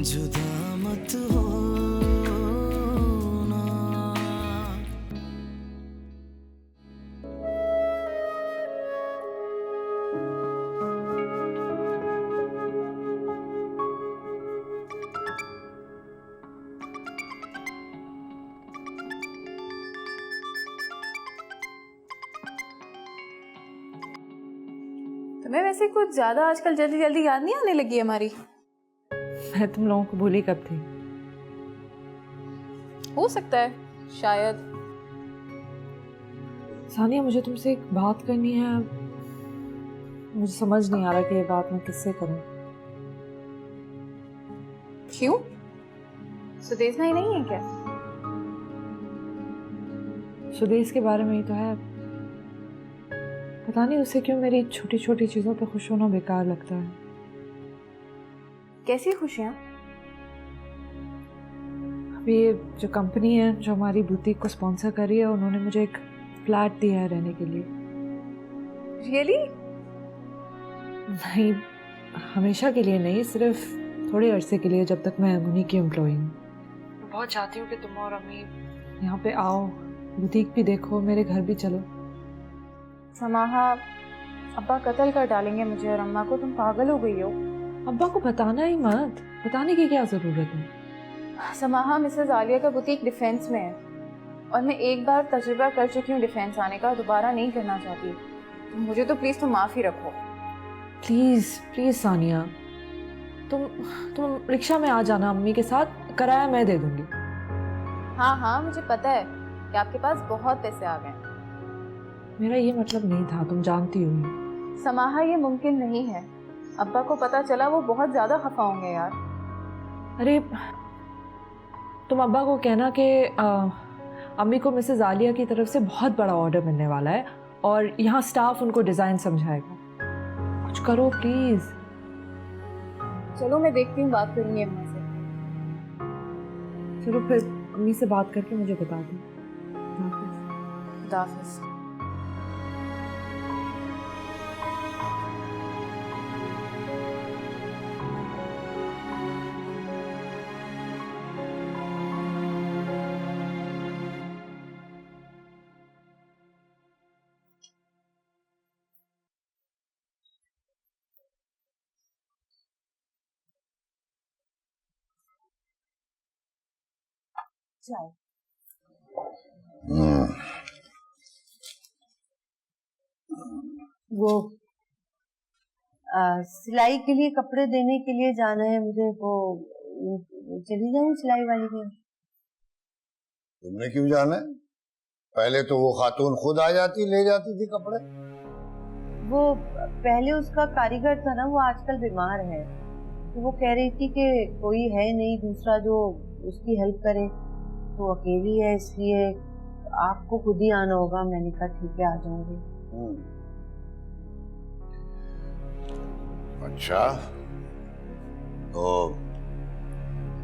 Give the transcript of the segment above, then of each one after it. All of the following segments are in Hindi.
जुदा मत हो ना। तुम्हें वैसे कुछ ज्यादा आजकल जल्दी जल्दी याद नहीं आने लगी हमारी? मैं तुम लोगों को भूली कब थी? हो सकता है, शायद। सानिया, मुझे तुमसे एक बात करनी है। मुझे समझ नहीं आ रहा कि ये बात मैं किससे करूं। क्यों? सुदेश भाई नहीं है क्या? सुदेश के बारे में ही तो है। पता नहीं उसे क्यों मेरी छोटी छोटी चीजों पे खुश होना बेकार लगता है। कैसी खुशियाँ? अभी ये जो कंपनी है जो हमारी बुटीक को स्पॉन्सर कर रही है, उन्होंने मुझे एक फ्लैट दिया है रहने के लिए। रियली? नहीं, हमेशा के लिए नहीं, सिर्फ थोड़े अरसे के लिए, जब तक मैं उन्हीं की एम्प्लॉई हूँ। मैं बहुत चाहती हूँ कि तुम और अम्मी यहाँ पे आओ, बुटीक भी देखो, मेरे घर भी चलो। समाहा, अब्बा कत्ल कर डालेंगे मुझे और अम्मा को। तुम पागल हो गई हो। अब्बा को बताना ही मत, बताने की क्या जरूरत है। समाहा, मिसेस आलिया का बुटीक डिफेंस में है और मैं एक बार तजुर्बा कर चुकी हूँ डिफेंस आने का, दोबारा नहीं करना चाहती। तो मुझे तो प्लीज तुम माफी रखो। प्लीज प्लीज सानिया, तुम रिक्शा में आ जाना अम्मी के साथ, किराया मैं दे दूंगी। हाँ हाँ, मुझे पता है कि आपके पास बहुत पैसे आ गए। मेरा ये मतलब नहीं था, तुम जानती हो। समाहा, ये मुमकिन नहीं है। अब्बा को पता चला, वो बहुत ज्यादा खफा होंगे यार। अरे, तुम अब्बा को कहना कि अम्मी को मिसेस आलिया की तरफ से बहुत बड़ा ऑर्डर मिलने वाला है और यहाँ स्टाफ उनको डिजाइन समझाएगा। कुछ करो प्लीज। चलो, मैं देखती हूँ, बात करूंगी अम्मा से। चलो फिर अम्मी से बात करके मुझे बता दो। खुदा हाफिज। चाय। वो सिलाई के लिए कपड़े देने के लिए जाना है मुझे। वो चली जाऊं सिलाई वाली के? तुमने क्यों जाना है? पहले तो वो खातून खुद आ जाती, ले जाती थी कपड़े। वो पहले उसका कारीगर था ना, वो आजकल बीमार है। तो वो कह रही थी कि कोई है नहीं दूसरा जो उसकी हेल्प करे, तो अकेली है, इसलिए आपको खुद ही आना होगा। मैंने कहा ठीक है, आ जाऊंगी। अच्छा, तो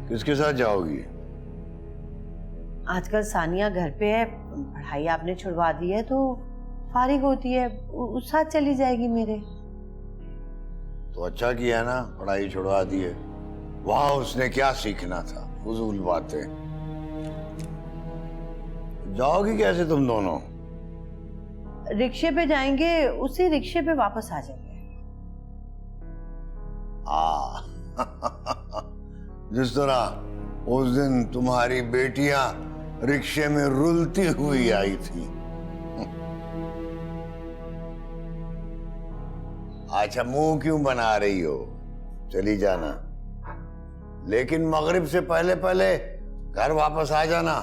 किसके साथ जाओगी? आजकल सानिया घर पे है, पढ़ाई आपने छुड़वा दी है तो फारिग होती है, उस साथ चली जाएगी मेरे। तो अच्छा किया ना, पढ़ाई छुड़वा दी है। वहां उसने क्या सीखना था, फजूल बातें। जाओगी कैसे तुम दोनों? रिक्शे पे जाएंगे, उसी रिक्शे पे वापस आ जाएंगे। जिस तरह उस दिन तुम्हारी बेटियां रिक्शे में रुलती हुई आई थी। अच्छा, मुंह क्यों बना रही हो? चली जाना, लेकिन मगरिब से पहले पहले घर वापस आ जाना।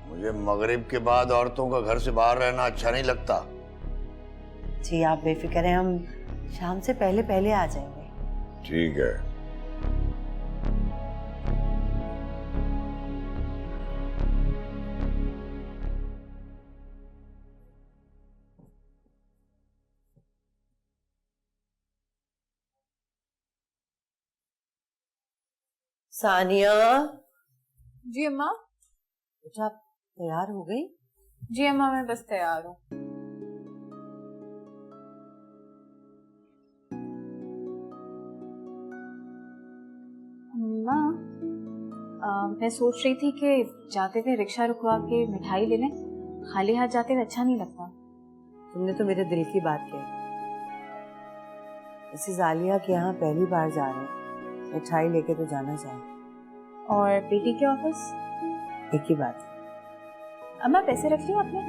मुझे मगरिब के बाद औरतों का घर से बाहर रहना अच्छा नहीं लगता। जी आप बेफिक्र हैं, हम शाम से पहले पहले आ जाएंगे। ठीक है। सानिया, जी अम्मा। अच्छा आप तैयार हो गई? जी अम्मा, मैं बस तैयार हूँ। माँ, मैं सोच रही थी कि जाते हुए रिक्शा रुकवा के मिठाई ले लें। खाली हाथ जाते हुए अच्छा नहीं लगता। तुमने तो मेरे दिल की बात कही। मिसेस आलिया के यहाँ पहली बार जा रहे हैं, मिठाई लेके तो जाना चाहिए। और बेटी के ऑफिस? एक ही बात। अम्मा पैसे रख लिए आपने?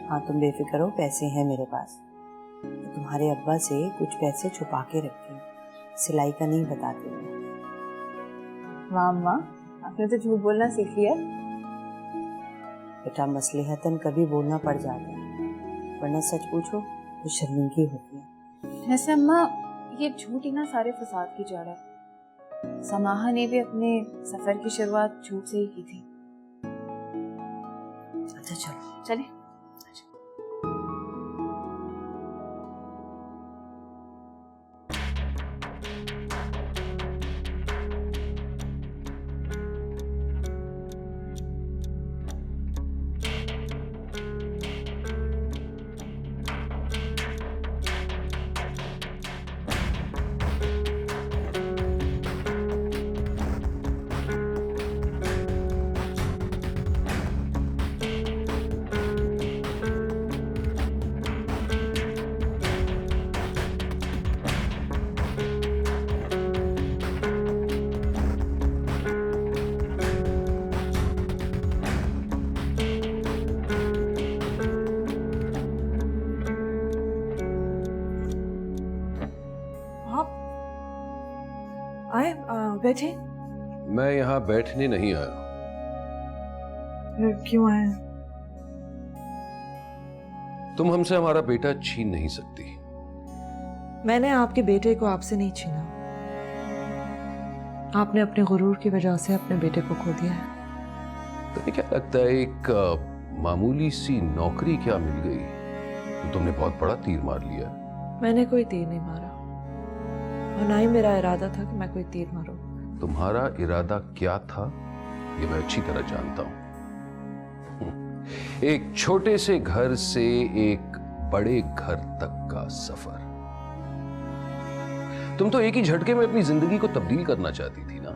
हाँ तुम बेफिक्र हो, पैसे हैं मेरे पास। मैं तुम्हारे अब्बा से कुछ पैसे छुपा के रखी हूँ, सिलाई का नहीं बताती मैं। वाह अम्मा, आपने तो झूठ बोलना सीख लिया। बेटा मसलिहतन कभी बोलना पड़ जाता है, वरना सच पूछो तो शर्मिंदगी होती है। वैसे अम्मा, ये झूठ ही ना सारे फसाद की जड़ है। समाहा ने भी अपने सफर की शुरुआत झूठ से ही की थी। अच्छा चलो चले। आए बैठे। मैं यहाँ बैठने नहीं आया। क्यों आए? तुम हमसे हमारा बेटा छीन नहीं सकती। मैंने आपके बेटे को आपसे नहीं छीना। आपने अपने गुरूर की वजह से अपने बेटे को खो दिया है। तुम्हें क्या लगता है एक मामूली सी नौकरी क्या मिल गई तो तुमने बहुत बड़ा तीर मार लिया? मैंने कोई तीर नहीं मारा और ना ही मेरा इरादा था कि मैं कोई तीर मारूं। तुम्हारा इरादा क्या था ये मैं अच्छी तरह जानता हूं। एक छोटे से घर से एक बड़े घर तक का सफर। तुम तो एक ही झटके में अपनी जिंदगी को तब्दील करना चाहती थी ना,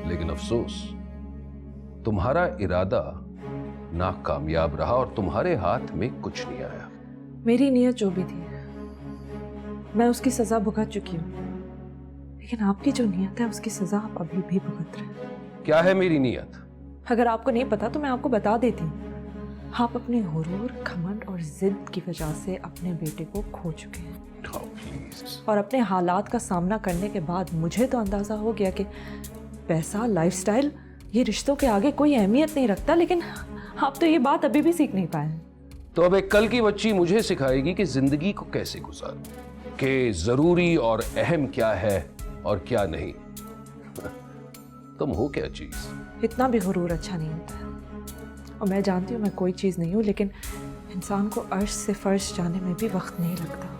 लेकिन अफसोस तुम्हारा इरादा नाकामयाब रहा और तुम्हारे हाथ में कुछ नहीं आया। मेरी नीयत जो भी थी मैं उसकी सजा भुगत चुकी हूँ, लेकिन आपकी जो नीयत है उसकी सजा आप अभी भी भुगत रहे हैं। क्या है मेरी नीयत? अगर आपको नहीं पता तो मैं आपको बता देती हूँ। आप अपने गुरूर, घमंड और जिद की वजह से अपने बेटे को खो चुके हैं। Oh, please. और अपने हालात का सामना करने के बाद मुझे तो अंदाजा हो गया कि पैसा, लाइफस्टाइल ये रिश्तों के आगे कोई अहमियत नहीं रखता, लेकिन आप तो ये बात अभी भी सीख नहीं पाए हैं। तो अब एक कल की बच्ची मुझे सिखाएगी कि जिंदगी को कैसे गुजारूं, कि जरूरी और अहम क्या है और क्या नहीं। तुम हो क्या चीज? इतना भी गुरूर अच्छा नहीं होता है। और मैं जानती हूँ मैं कोई चीज़ नहीं हूँ, लेकिन इंसान को अर्श से फर्श जाने में भी वक्त नहीं लगता।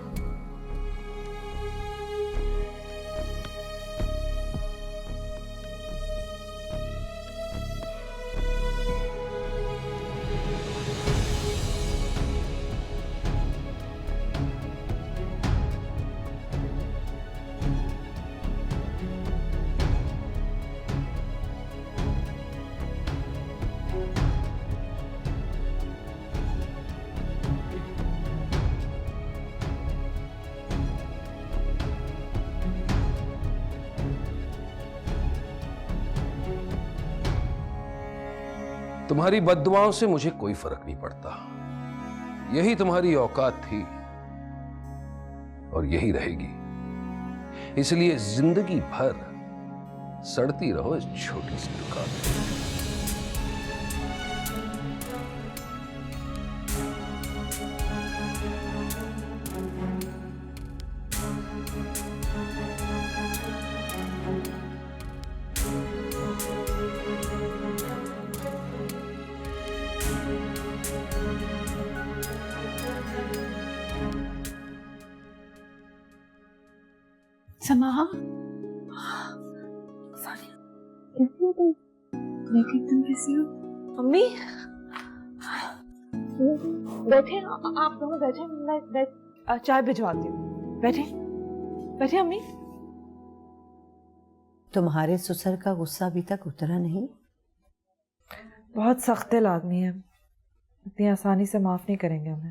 तुम्हारी बद्दुआओं से मुझे कोई फर्क नहीं पड़ता। यही तुम्हारी औकात थी और यही रहेगी। इसलिए जिंदगी भर सड़ती रहो इस छोटी सी दुकान में। समाहा, कैसी हो तुम? लेकिन तुम कैसी हो? अम्मी बैठे, आप दोनों बैठे, मैं चाय भिजवाती हूँ। बैठे बैठे अम्मी। तुम्हारे ससुर का गुस्सा अभी तक उतरा नहीं? बहुत सख्त दिल आदमी है, इतनी आसानी से माफ नहीं करेंगे हमें।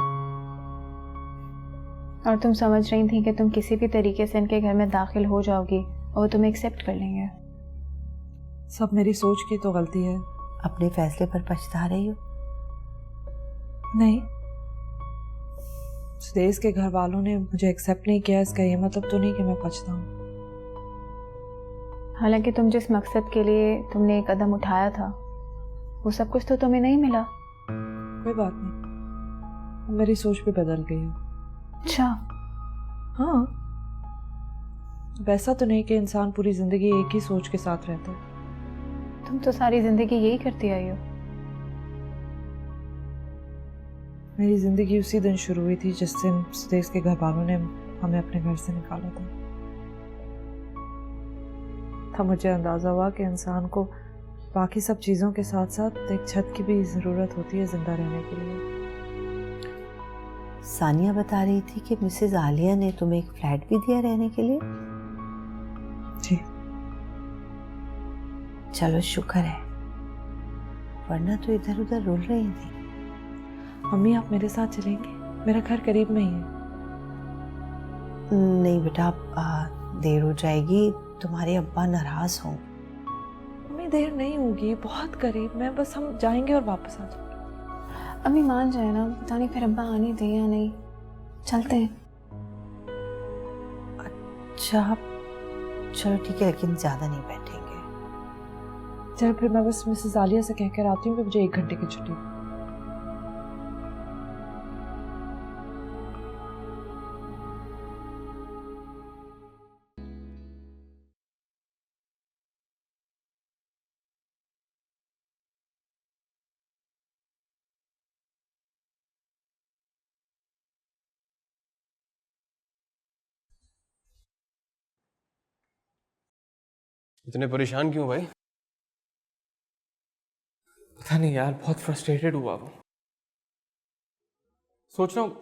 और तुम समझ रही थी कि तुम किसी भी तरीके से इनके घर में दाखिल हो जाओगी और वो तुम्हें एक्सेप्ट कर लेंगे। सब मेरी सोच की तो गलती है। अपने फैसले पर पछता रही हो? नहीं, सुदेश के घर वालों ने मुझे एक्सेप्ट नहीं किया, इसका ये मतलब तो नहीं कि मैं पछताऊं। हालांकि तुम जिस मकसद के लिए तुमने एक कदम उठाया था वो सब कुछ तो तुम्हें नहीं मिला। कोई बात नहीं, मेरी सोच भी बदल गई है। अच्छा, हाँ, वैसा तो नहीं कि इंसान पूरी जिंदगी एक ही सोच के साथ रहता है। तुम तो सारी जिंदगी यही करती आई हो। मेरी जिंदगी उसी दिन शुरू हुई थी जिस दिन सुदेश के घर वालों ने हमें अपने घर से निकाला था। मुझे अंदाजा हुआ कि इंसान को बाकी सब चीजों के साथ साथ एक छत की भी जरूरत होती है जिंदा रहने के लिए। सानिया बता रही थी कि मिसेज आलिया ने तुम्हें एक फ्लैट भी दिया रहने के लिए। जी। चलो शुक्र है, वरना तो इधर उधर रुल रही थी। मम्मी, आप मेरे साथ चलेंगे? मेरा घर करीब में ही है। नहीं बेटा, देर हो जाएगी, तुम्हारे अब्बा नाराज हों। मम्मी, देर नहीं होगी, बहुत करीब में, बस हम जाएंगे और वापस आ जाएंगे। अम्मी मान जाए ना, पता नहीं फिर अब्बा आने दे या नहीं। चलते हैं। अच्छा चलो ठीक है, लेकिन ज्यादा नहीं बैठेंगे। चल फिर मैं बस मिसेस आलिया से कह कर आती हूँ कि मुझे 1 घंटे की छुट्टी। इतने परेशान क्यों भाई? पता नहीं यार, बहुत फ्रस्ट्रेटेड हुआ वो। सोच रहा हूँ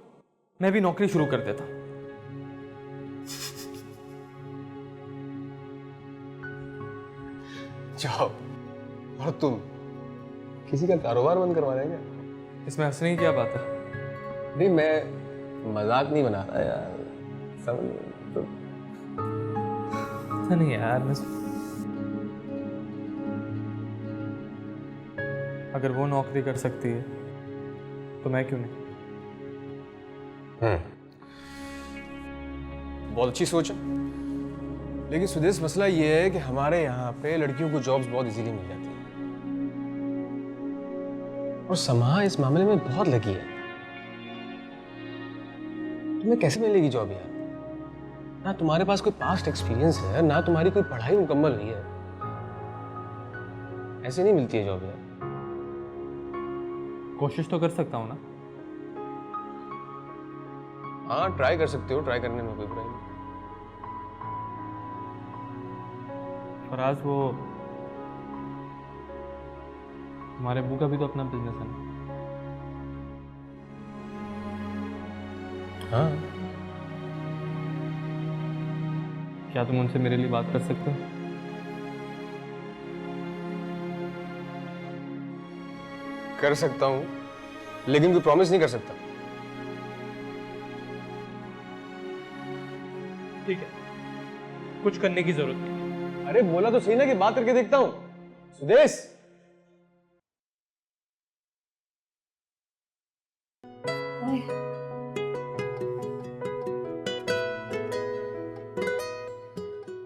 मैं भी नौकरी शुरू कर देता। जॉब? और तुम किसी का कारोबार बंद करवा रहे हैं क्या? इसमें हंसने की क्या बात है? नहीं, मैं मजाक नहीं बना रहा यार, समझ तो। पता नहीं यार, मैं अगर वो नौकरी कर सकती है तो मैं क्यों नहीं? बहुत अच्छी सोच है, लेकिन सुदेश मसला ये है कि हमारे यहाँ पे लड़कियों को जॉब्स बहुत इजीली मिल जाती है और समा इस मामले में बहुत लगी है। तुम्हें कैसे मिलेगी जॉब यार? ना तुम्हारे पास कोई पास्ट एक्सपीरियंस है, ना तुम्हारी कोई पढ़ाई मुकम्मल हुई है। ऐसे नहीं मिलती है जॉब यार। कोशिश तो कर सकता हूँ ना। हाँ, ट्राई कर सकते हो, ट्राई करने में कोई बुराई नहीं। और आज वो हमारे अब्बू का भी तो अपना बिजनेस है ना। हाँ, क्या तुम उनसे मेरे लिए बात कर सकते हो? कर सकता हूँ, लेकिन कोई प्रॉमिस नहीं कर सकता। ठीक है, कुछ करने की जरूरत नहीं। अरे बोला तो सही ना कि बात करके देखता हूँ। सुदेश,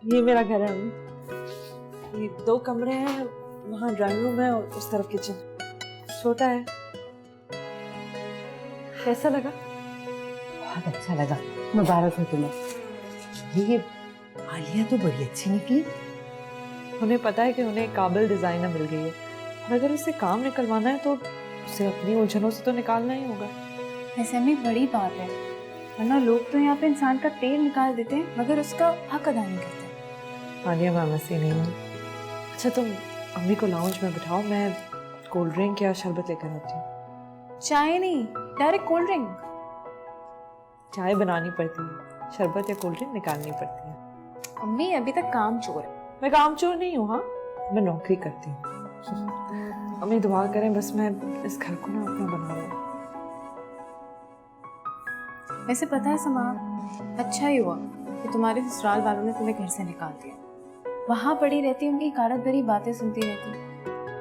ये मेरा घर है अम्मी। ये 2 कमरे हैं, वहाँ ड्राइंग रूम है और उस तरफ किचन। छोटा है। कैसा लगा? बहुत अच्छा लगा, मुबारक हो तुम्हें। ये आलिया तो बड़ी अच्छी निकली। उन्हें पता है कि उन्हें एक काबिल डिजाइनर मिल गई है और अगर उससे काम निकलवाना है तो उसे अपनी उलझनों से तो निकालना ही होगा। ऐसे में बड़ी बात है, वरना लोग तो यहाँ पे इंसान का तेल निकाल देते हैं मगर उसका हक अदा नहीं करते। आलिया, मैं वैसे नहीं हूँ। अच्छा, तुम अम्मी को लाउंज में बिठाओ, मैं कोल्ड ड्रिंक या शरबत लेकर आती हूँ। चाय नहीं, डायरेक्ट कोल्ड ड्रिंक। चाय बनानी पड़ती है, शरबत या कोल्ड ड्रिंक निकालनी पड़ती है। अम्मी अभी तक काम चोर है। मैं कामचोर नहीं हूँ, हाँ, मैं नौकरी करती हूँ। अम्मी दुआ करें बस मैं इस घर को ना अपना बना लूँ। वैसे पता है समा, अच्छा ही हुआ कि तुम्हारे ससुराल वालों ने तुम्हें घर से निकाल दिया। वहां पड़ी रहती, उनकी कारत भरी बातें सुनती रहती।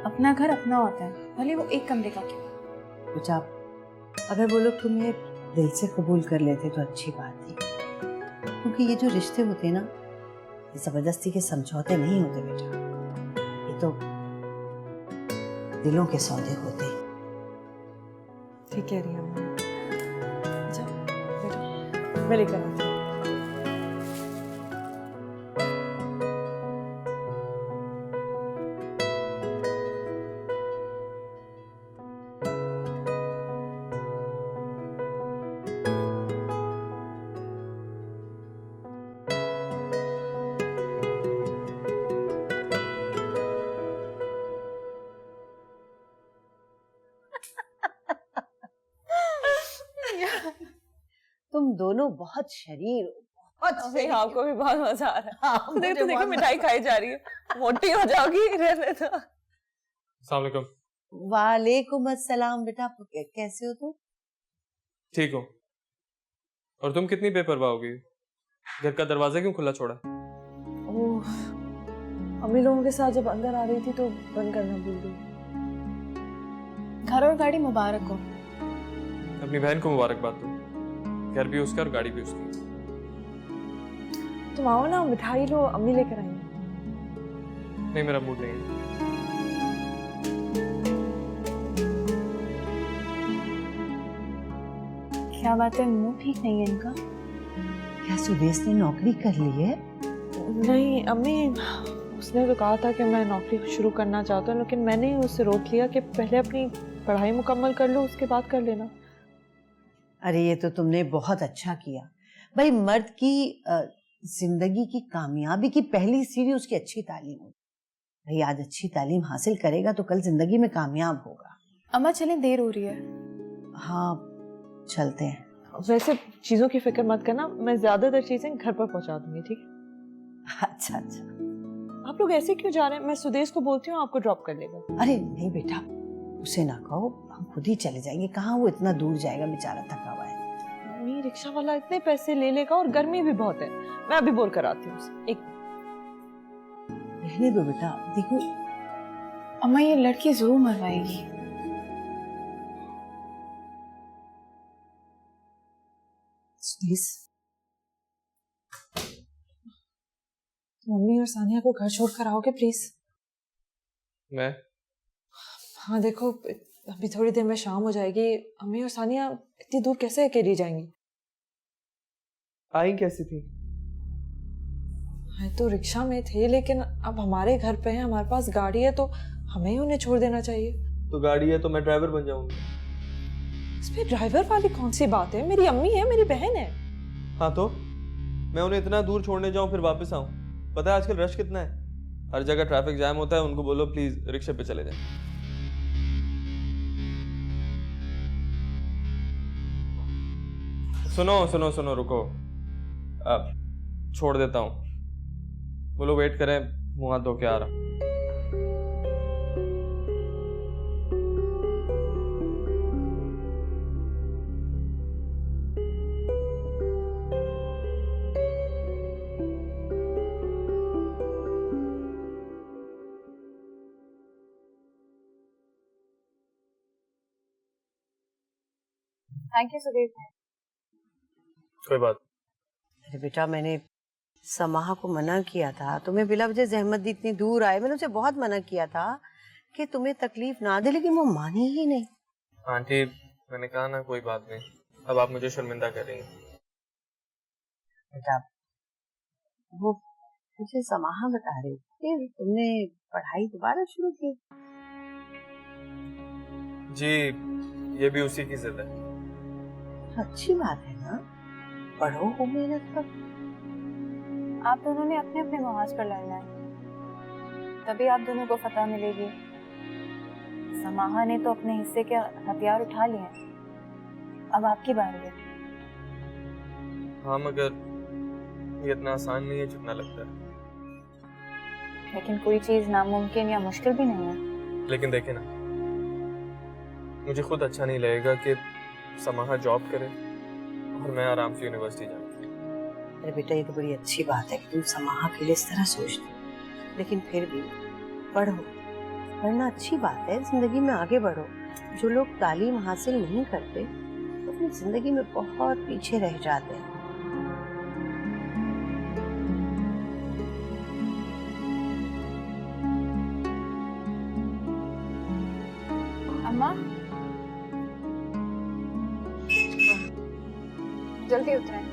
अपना घर अपना होता है, भले वो एक कमरे का क्यों। बेटा, अगर वो लोग तुम्हें दिल से कबूल कर लेते तो अच्छी बात थी, क्योंकि ये जो रिश्ते होते ना, ये जबरदस्ती के समझौते नहीं होते बेटा, ये तो दिलों के सौदे होते। ठीक कह रही है अम्मी। अच्छा, बेटा, मैं लेकर आती हूँ। तुम दोनों बहुत शरीर हो, बहुत शरीर। आपको भी बहुत मजा आ रहा है। हाँ, मुझे देखो बहुत मिठाई मजा- खाई जा रही है, मोटी हो जाओगी, रहने दो। अस्सलाम वालेकुम। वालेकुम अस्सलाम। बेटा कैसे हो तुम? ठीक हो? और तुम कितनी बेपरवाह होगी? घर का दरवाजा क्यों खुला छोड़ा? ओह, अम्मी लोगों के साथ जब अंदर आ रही थी तो बंद करना भूल गई। घर और गाड़ी मुबारक हो। अपनी बहन को मुबारकबाद दो। घर भी उसका और गाड़ी भी उसकी। तुम आओ ना, मिठाई लो, अम्मी लेकर आई। नहीं, मेरा मूड नहीं है। क्या बात है, मुंह ठीक नहीं है इनका? क्या सुदेश ने नौकरी कर ली है? नहीं अम्मी, उसने तो कहा था कि मैं नौकरी शुरू करना चाहता हूँ, लेकिन मैंने ही उससे रोक लिया कि पहले अपनी पढ़ाई मुकम्मल कर लो, उसके बाद कर लेना। अरे ये तो तुमने बहुत अच्छा किया भाई। मर्द की जिंदगी की कामयाबी की पहली सीढ़ी उसकी अच्छी तालीम होती है। भाई आज अच्छी तालीम हासिल करेगा तो कल जिंदगी में कामयाब होगा। अम्मा चलें, देर हो रही है। हाँ चलते हैं। वैसे चीजों की फिक्र मत करना, मैं ज्यादातर चीजें घर पर पहुंचा दूंगी, ठीक है? अच्छा अच्छा। आप लोग ऐसे क्यों जा रहे हैं? मैं सुदेश को बोलती हूँ, आपको ड्रॉप कर लेगा। अरे नहीं बेटा, उसे ना कहो, हम खुद ही चले जाएंगे। कहाँ वो इतना दूर जाएगा, बेचारा थका हुआ है। मम्मी, रिक्शा वाला इतने पैसे ले लेगा और गर्मी भी बहुत है। मैं अभी बोल कर आती हूँ उसे। एक रहने दो बेटा, देखो अम्मा ये लड़की जरूर मरवाएगी। सुदेश, मम्मी और सानिया को घर छोड़ कर आओगे प्लीज? मैं? हाँ देखो, अभी थोड़ी देर में शाम हो जाएगी। अम्मी और सानिया इतनी दूर कैसे अकेली जाएंगी? आई कैसी थी? है तो रिक्शा में थे, लेकिन अब हमारे घर पे हैं, हमारे पास गाड़ी है, तो हमें ही उन्हें छोड़ देना चाहिए। तो गाड़ी है तो मैं ड्राइवर बन जाऊंगा। इसमें ड्राइवर वाली कौन सी बात है? मेरी अम्मी है, मेरी बहन है। हाँ तो मैं उन्हें इतना दूर छोड़ने जाऊं फिर वापस आऊं? पता है आजकल रश कितना है, हर जगह ट्रैफिक जाम होता है। उनको बोलो प्लीज रिक्शे पे चले जाएं। सुनो सुनो सुनो, रुको, अब छोड़ देता हूँ। बोलो वेट करें, मुंह हाथ धो के आ रहा हूँ। Thank you Sudesh. कोई बात। अरे बेटा, मैंने समाहा को मना किया था, तुम्हें बिला वजह जहमत दी, इतनी दूर आए। मैंने उसे बहुत मना किया था कि तुम्हें तकलीफ ना दे, लेकिन वो मानी ही नहीं। आंटी मैंने कहा ना, कोई बात नहीं, अब आप मुझे शर्मिंदा कर रही हैं। बेटा वो मुझे समाहा बता रही थी तुमने पढ़ाई दोबारा शुरू की। जी, ये भी उसी की जिद है। अच्छी बात है ना, पढ़ो, हो मेहनत करो। आप दोनों ने अपने अपने महाज पर लड़ना है, तभी आप दोनों को फतह मिलेगी। समाहा ने तो अपने हिस्से के हथियार उठा लिए हैं, अब आपकी बारी है। हाँ, मगर ये इतना आसान नहीं है जितना लगता है। लेकिन कोई चीज नामुमकिन या मुश्किल भी नहीं है। लेकिन देखे ना, मुझे खुद अच्छा नहीं लगेगा कि समाहा जॉब करे और मैं आराम से यूनिवर्सिटी जाऊँ। अरे बेटा, ये तो बड़ी अच्छी बात है कि तुम समाहा के लिए इस तरह सोचते हो, लेकिन फिर भी पढ़ो। पढ़ना अच्छी बात है, जिंदगी में आगे बढ़ो। जो लोग तालीम हासिल नहीं करते तो अपनी जिंदगी में बहुत पीछे रह जाते हैं। अम्मा, जल्दी उतरें।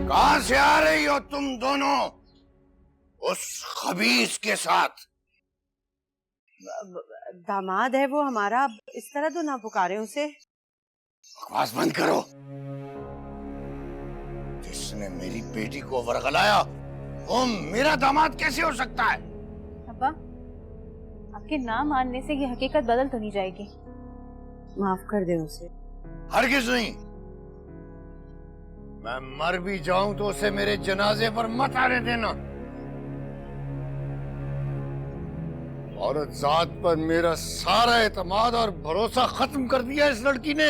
कहां से आ रही हो तुम दोनों उस खबीस के साथ? दामाद है वो हमारा, इस तरह तो ना पुकारे उसे। बकवास बंद करो। जिसने मेरी बेटी को वरगलाया वो मेरा दामाद कैसे हो सकता है? अब्बा, आपके ना मानने से ये हकीकत बदल तो नहीं जाएगी। माफ कर दे उसे। हरगिज नहीं। मैं मर भी जाऊं तो उसे मेरे जनाजे पर मत आने देना। औरत जात पर मेरा सारा एतमाद और भरोसा खत्म कर दिया इस लड़की ने।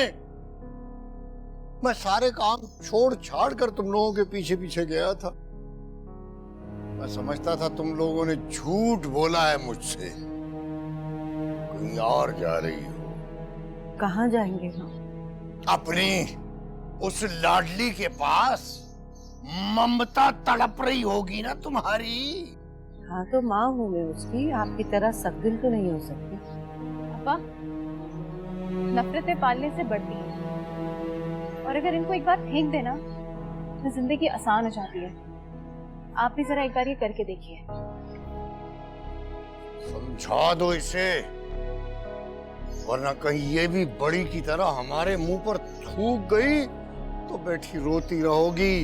मैं सारे काम छोड़ छाड़ कर तुम लोगों के पीछे पीछे गया था। मैं समझता था तुम लोगों ने झूठ बोला है मुझसे। कहीं और जा रही हो। कहाँ जाएंगे हम? अपनी उस लाडली के पास। ममता तड़प रही होगी ना तुम्हारी। हाँ तो माँ हूँ मैं उसकी, आपकी तरह सख्त तो नहीं हो सकती। अब्बा, नफरतें पालने से बढ़ती हैं और अगर इनको एक बार फेंक देना तो जिंदगी आसान हो जाती है। आप भी जरा एक बार ये करके देखिए। समझा दो इसे, वरना कहीं ये भी बड़ी की तरह हमारे मुंह पर थूक गई तो बैठी रोती रहोगी।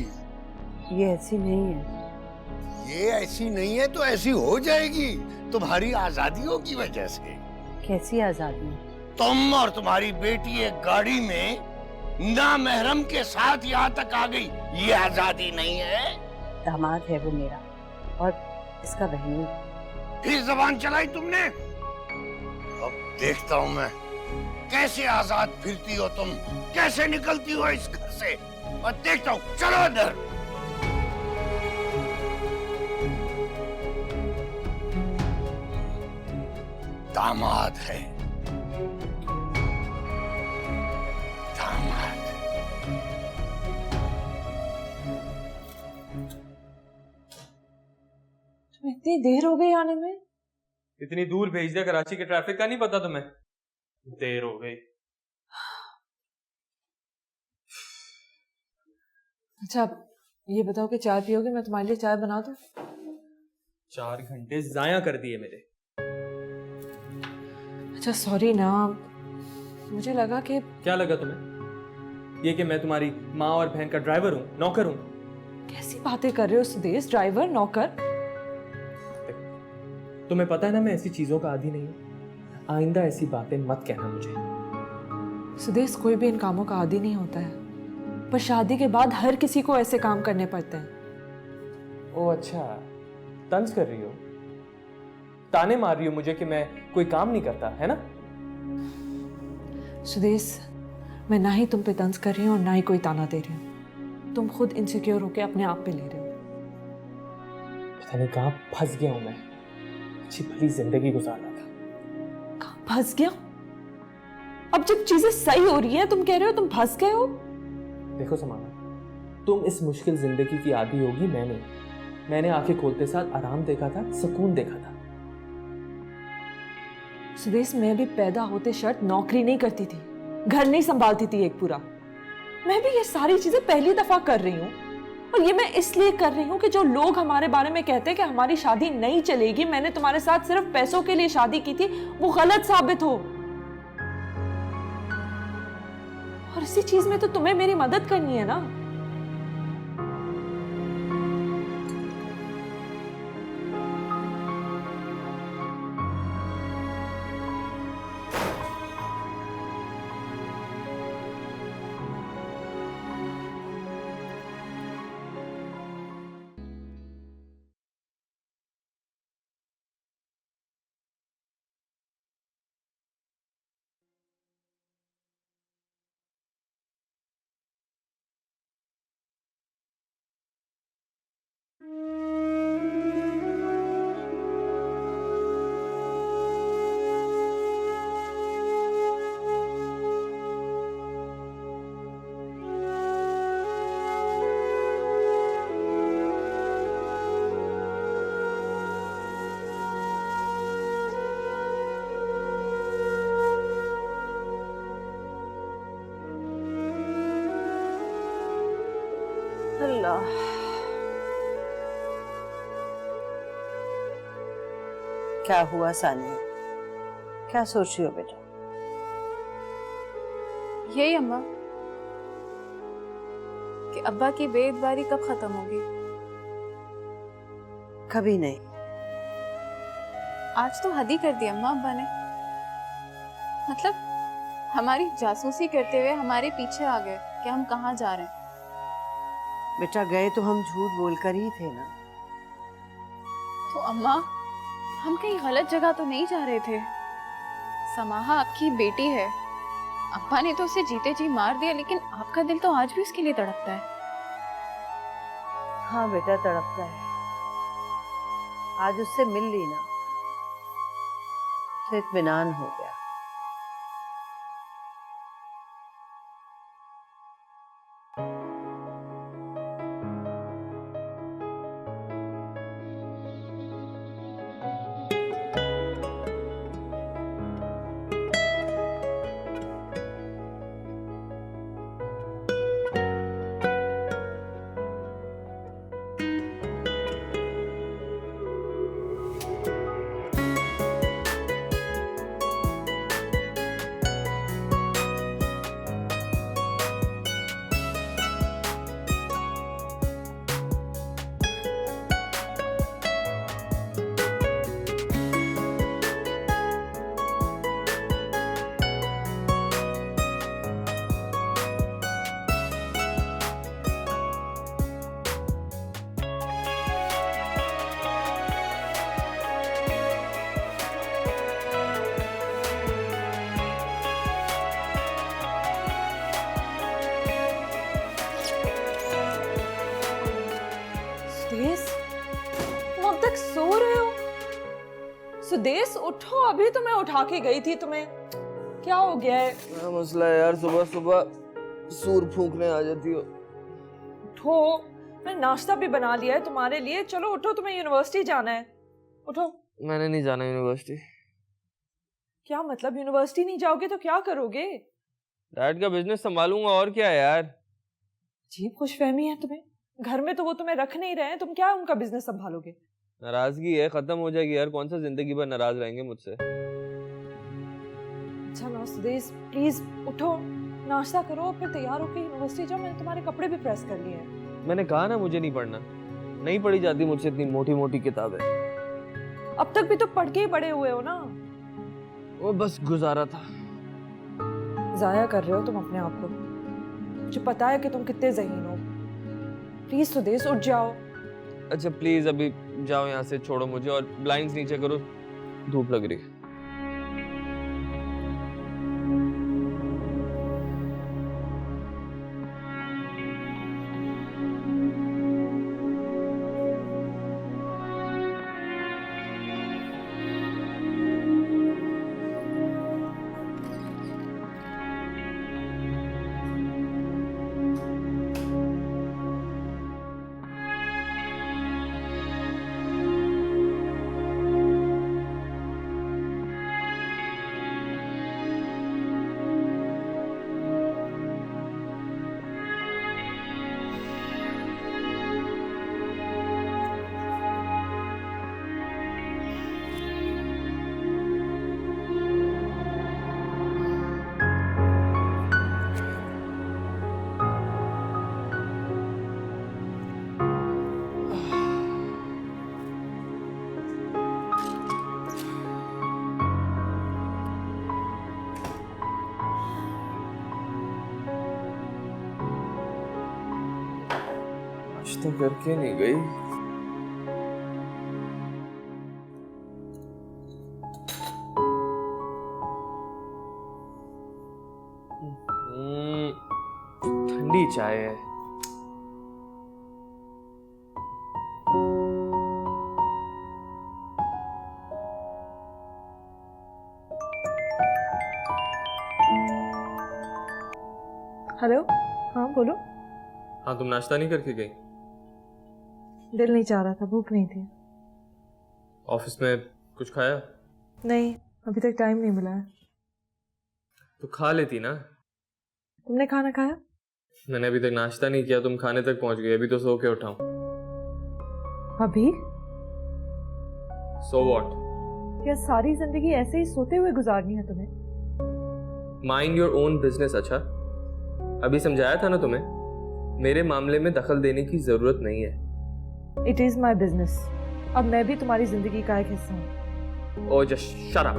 ये ऐसी नहीं है। ये ऐसी नहीं है तो ऐसी हो जाएगी तुम्हारी आजादियों की वजह से। कैसी आजादी? तुम और तुम्हारी बेटी एक गाड़ी में नामहरम के साथ यहाँ तक आ गई, ये आजादी नहीं है? दामाद है वो मेरा और इसका बहन। फिर जबान चलाई तुमने। अब देखता हूँ मैं कैसे आजाद फिरती हो तुम, कैसे निकलती हो इस घर से। और देखता हूँ, चलो अंदर। दामाद है, दामाद। इतनी देर हो गई आने में? इतनी दूर भेज दिया, कराची के ट्रैफिक का नहीं पता तुम्हें? देर हो गई। अच्छा, ये बताओ कि चाय पियोगे? मैं तुम्हारे लिए चाय बना दूं? 4 घंटे जाया कर दिए मेरे। अच्छा सॉरी ना, मुझे लगा कि... क्या लगा तुम्हें? ये कि मैं तुम्हारी माँ और बहन का ड्राइवर हूँ, नौकर हूँ? कैसी बातें कर रहे हो सुदेश? ड्राइवर, नौकर? तुम्हें पता है ना मैं ऐसी चीजों का आदी नहीं हूँ। आइंदा ऐसी बातें मत कहना मुझे। सुदेश, कोई भी इन कामों का आदी नहीं होता है, पर शादी के बाद हर किसी को ऐसे काम करने पड़ते हैं। ओ अच्छा, तंज कर रही हो, ताने मार रही हो मुझे कि मैं कोई काम नहीं करता, है ना? सुदेश, मैं ना ही तुम पे तंज कर रही हूँ और ना ही कोई ताना दे रही हूँ। तुम खुद इनसिक्योर होके अपने आप पे ले रहे हो। पता नहीं कहाँ फंस गया हूँ मैं। अच्छी भली जिंदगी गुजारना था। कहाँ फंस गया? अब जब चीजें सही हो रही हैं तुम कह रहे हो तुम फंस गए हो? देखो समाना, तुम इस मुश्किल जिंदगी की आदी होगी, मैं नहीं। मैंने आंखें खोलते साथ आराम देखा था, सुकून देखा था। सुदेश, मैं भी पैदा होते शर्त नौकरी नहीं करती थी, घर नहीं संभालती थी एक पूरा। मैं भी ये सारी चीजें पहली दफा कर रही हूँ। और ये मैं इसलिए कर रही हूँ कि जो लोग हमारे बारे में कहते हैं कि हमारी शादी नहीं चलेगी, मैंने तुम्हारे साथ सिर्फ पैसों के लिए शादी की थी, वो गलत साबित हो। और इसी चीज में तो तुम्हें मेरी मदद करनी है ना। अल्लाह, क्या हुआ सानिया? क्या सोच रही हो बेटा? यही अम्मा कि अब्बा की बेइतबारी कब खत्म होगी। कभी नहीं। आज तो हद ही कर दी अम्मा अब्बा ने। मतलब हमारी जासूसी करते हुए हमारे पीछे आ गए कि हम कहाँ जा रहे हैं। बेटा गए तो हम झूठ बोलकर ही थे ना। तो अम्मा हम कहीं गलत जगह तो नहीं जा रहे थे। समाहा आपकी बेटी है, अब्बा ने तो उसे जीते जी मार दिया, लेकिन आपका दिल तो आज भी उसके लिए तड़पता है। हाँ बेटा तड़पता है। आज उससे मिल ली ना तो इत्मीनान हो गया। सुदेश, तुम अब तक सो रहे हो? सुदेश उठो, अभी तो मैं उठा के गई थी तुम्हें। क्या हो गया है? क्या मसला है यार, सुबह सुबह सूर फूंकने आ जाती हो। उठो, मैं नाश्ता भी बना लिया है तुम्हारे लिए। चलो उठो, तुम्हें यूनिवर्सिटी जाना है। उठो। मैंने नहीं जाना यूनिवर्सिटी। क्या मतलब यूनिवर्सिटी नहीं जाओगे तो क्या करोगे? डैड का बिजनेस संभालूंगा, और क्या है यार। अजीब खुशफहमी है तुम्हें। घर में तो वो तुम्हें रख नहीं रहे हैं, तुम क्या उनका बिजनेस संभालोगे? नाराजगी है, खत्म हो जाएगी यार। कौन सा जिंदगी भर नाराज रहेंगे मुझसे। अच्छा ना सुदेश, प्लीज उठो, नाश्ता करो, फिर तैयार होकर यूनिवर्सिटी जाओ। मैंने तुम्हारे कपड़े भी प्रेस कर लिए हैं। मैंने कहा ना मुझे नहीं पढ़ना। नहीं पढ़ी जाती मुझसे इतनी मोटी मोटी किताबें। अब तक भी तो पढ़ के ही पढ़े हुए हो ना। वो बस गुजारा था। जाया कर रहे हो तुम अपने आप को। मुझे पता है कि तुम कितने ज़हीन हो। प्लीज सुदेश उठ जाओ। अच्छा प्लीज अभी जाओ यहाँ से, छोड़ो मुझे और ब्लाइंड्स नीचे करो, धूप लग रही है। नाश्ता करके नहीं गई। ठंडी चाय है। हेलो, हाँ बोलो। हाँ, तुम नाश्ता नहीं करके गई? दिल नहीं चाह रहा था, भूख नहीं थी। ऑफिस में कुछ खाया? नहीं, अभी तक टाइम नहीं मिला है। तो खा लेती ना। तुमने खाना खाया? मैंने अभी तक नाश्ता नहीं किया, तुम खाने तक पहुंच गई। अभी तो सो के उठाऊं। अभी? So what? क्या सारी जिंदगी ऐसे ही सोते हुए गुजारनी है तुम्हें? Mind your own business. अच्छा, अभी समझाया था ना तुम्हें, मेरे मामले में दखल देने की जरूरत नहीं है। It is my business. अब मैं भी तुम्हारी जिंदगी का एक हिस्सा हूँ। ओ जस्ट शट अप।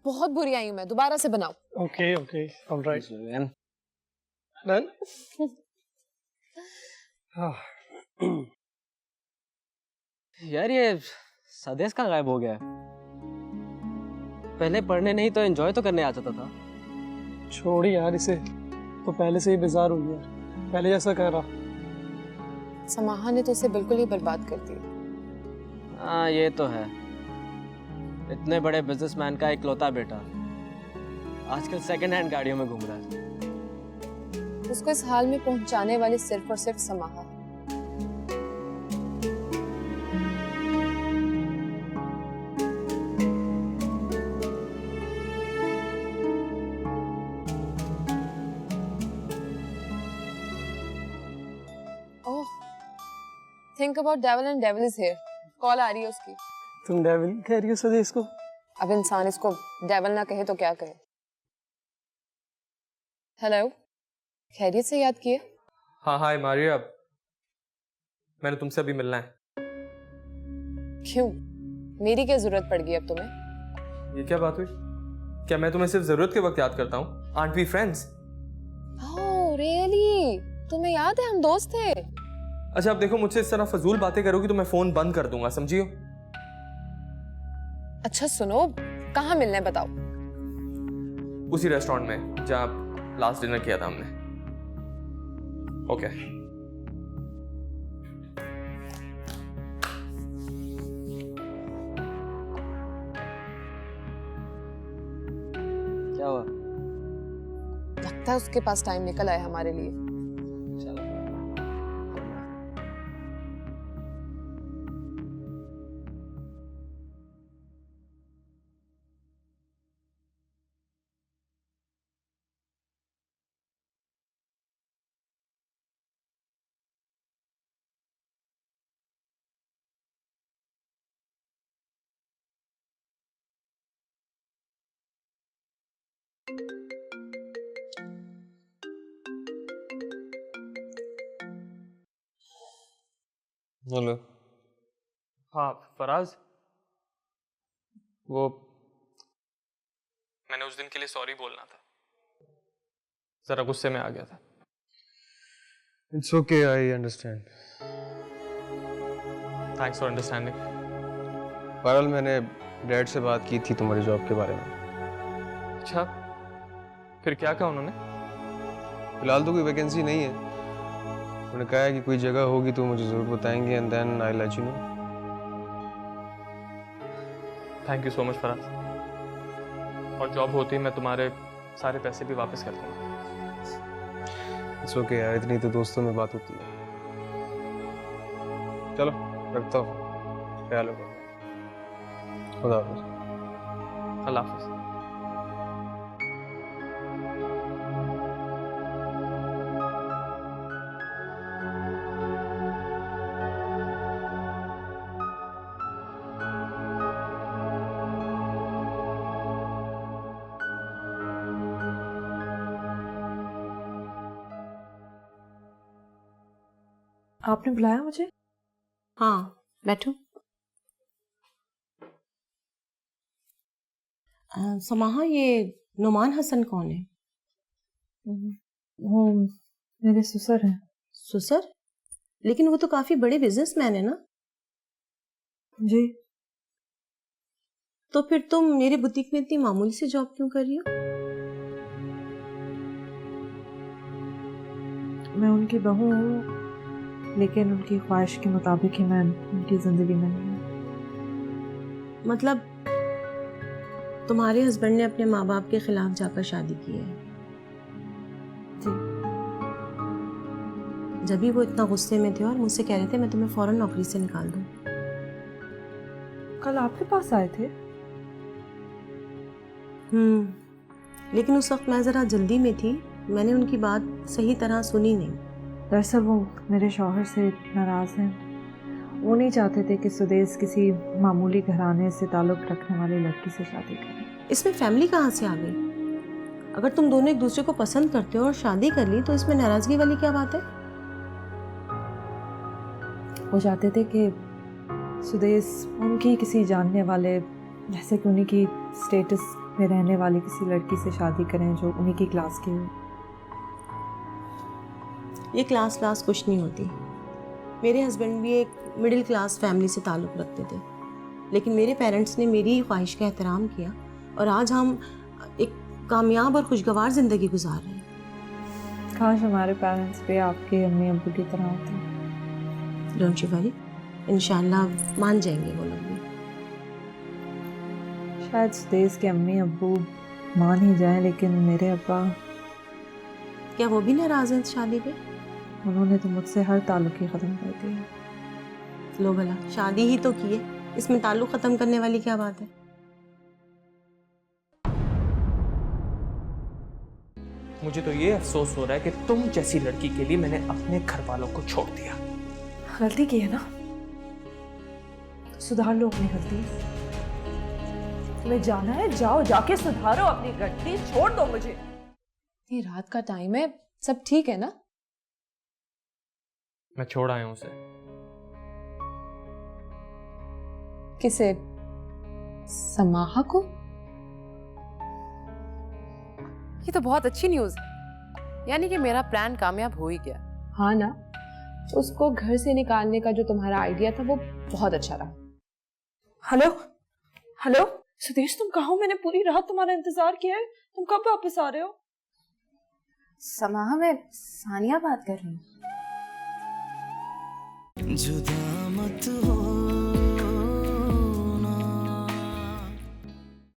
बहुत बुरी आई हूँ मैं, दोबारा से बनाओ। Okay okay alright done. यार ये सदेश कहाँ गायब हो गया है? पहले पढ़ने नहीं तो एंजॉय तो करने आ जाता था। छोड़ यार इसे, तो पहले से ही बेजार हो गया, पहले जैसा कर रहा। समाहा ने तो उसे बिल्कुल ही बर्बाद कर दिया। हाँ ये तो है, इतने बड़े बिजनेसमैन का इकलौता बेटा आजकल सेकंड हैंड गाड़ियों में घूम रहा है। उसको इस हाल में पहुंचाने वाली सिर्फ और सिर्फ समाहा है। Oh, think about devil and devil is here. Call आ रही है उसकी। तुम डेविल कह रही हो सदेश को? अब इंसान इसको डेविल ना कहे तो क्या कहे। हेलो, खैरियत से याद किए? हाँ हाय मारिया, मैंने तुमसे अभी मिलना है। क्यों, मेरी क्या जरूरत पड़ गई अब तुम्हें? ये क्या बात हुई? क्या मैं तुम्हें सिर्फ जरूरत के वक्त याद करता हूँ? Aren't we friends? Oh really, तुम्हें याद है हम दोस्त थे? अच्छा अब देखो, मुझसे इस तरह फजूल बातें करोगी तो मैं फोन बंद कर दूंगा, समझियो? अच्छा सुनो, कहाँ मिलना है बताओ? उसी रेस्टोरेंट में जहाँ लास्ट डिनर किया था हमने। ओके क्या हुआ? लगता है उसके पास टाइम निकल आया हमारे लिए। चलो हेलो। हाँ फराज, वो मैंने उस दिन के लिए सॉरी बोलना था, जरा गुस्से में आ गया था। It's okay, I understand. Thanks for understanding. बहरहाल मैंने डैड से बात की थी तुम्हारी जॉब के बारे में। अच्छा, फिर क्या कहा उन्होंने? फिलहाल तो कोई वैकेंसी नहीं है, उन्होंने कहा है कि कोई जगह होगी तो मुझे जरूर बताएंगे, and then I let you know. Thank you so much Faraz, और जॉब होती मैं तुम्हारे सारे पैसे भी वापस कर दूंगा। इट्स ओके यार, इतनी तो दोस्तों में बात होती है। चलो रखता हूँ, ख्याल रखो। खुदा हाफिज़। अल्लाह हाफिज़। आपने बुलाया मुझे? हाँ, बैठो। समाहा, ये नुमान हसन कौन है? वो मेरे ससुर हैं। ससुर? लेकिन वो तो काफी बड़े बिजनेसमैन है ना। जी। तो फिर तुम मेरे बुटीक में इतनी मामूली सी जॉब क्यों कर रही हो? मैं उनकी बहू हूँ, लेकिन उनकी ख्वाहिश के मुताबिक ही मैं उनकी जिंदगी में नहीं हूँ। मतलब तुम्हारे हस्बैंड ने अपने माँ बाप के खिलाफ जाकर शादी की है? जी। जब भी वो इतना गुस्से में थे और मुझसे कह रहे थे मैं तुम्हें फौरन नौकरी से निकाल दूं। कल आपके पास आए थे? लेकिन उस वक्त मैं ज़रा जल्दी में थी, मैंने उनकी बात सही तरह सुनी नहीं। दरअसल वो मेरे शौहर से नाराज़ हैं। वो नहीं चाहते थे कि सुदेश किसी मामूली घराने से ताल्लुक़ रखने वाली लड़की से शादी करे। इसमें फैमिली कहाँ से आ गई? अगर तुम दोनों एक दूसरे को पसंद करते हो और शादी कर ली तो इसमें नाराज़गी वाली क्या बात है? वो चाहते थे कि सुदेश उनकी किसी जानने वाले, जैसे कि उन्हीं की स्टेटस में रहने वाली किसी लड़की से शादी करें जो उन्हीं की क्लास की हो। ये क्लास कुछ नहीं होती। मेरे हस्बैंड भी एक मिडिल क्लास फैमिली से ताल्लुक़ रखते थे, लेकिन मेरे पेरेंट्स ने मेरी ख्वाहिश का एहतराम किया और आज हम एक कामयाब और खुशगवार ज़िंदगी गुजार रहे हैं। काश हमारे पेरेंट्स भी आपके अम्मी अब्बू की तरह होते। डोंट यू वरी, इंशाल्लाह मान जाएंगे वो लोग भी। शायद सुदेश के अम्मी अब्बू मान ही जाएं, लेकिन मेरे अब्बा, क्या वो भी नाराज़ हैं इस शादी पे? उन्होंने तो मुझसे हर ताल्लुक़ ही ख़त्म कर दिया। लो भला, शादी ही तो की है, इसमें ताल्लुक़ ख़त्म करने वाली क्या बात है? मुझे तो ये अफसोस हो रहा है कि तुम जैसी लड़की के लिए मैंने अपने घर वालों को छोड़ दिया। गलती की है ना, सुधार लो अपनी गलती। तुम्हें जाना है, जाओ, जाके सुधारो अपनी गलती, छोड़ दो मुझे। ये रात का टाइम है, सब ठीक है ना? मैं छोड़ आया हूं उसे। किसे? समाहा को? ये तो बहुत अच्छी न्यूज़ है, यानी कि मेरा प्लान कामयाब हो ही गया। हाँ ना, उसको घर से निकालने का जो तुम्हारा आइडिया था वो बहुत अच्छा रहा। हेलो हेलो, सुदेश तुम कहाँ हो? मैंने पूरी रात तुम्हारा इंतजार किया है, तुम कब वापस आ रहे हो? समाहा, मैं सानिया बात कर रही हूँ। जुदा मत हो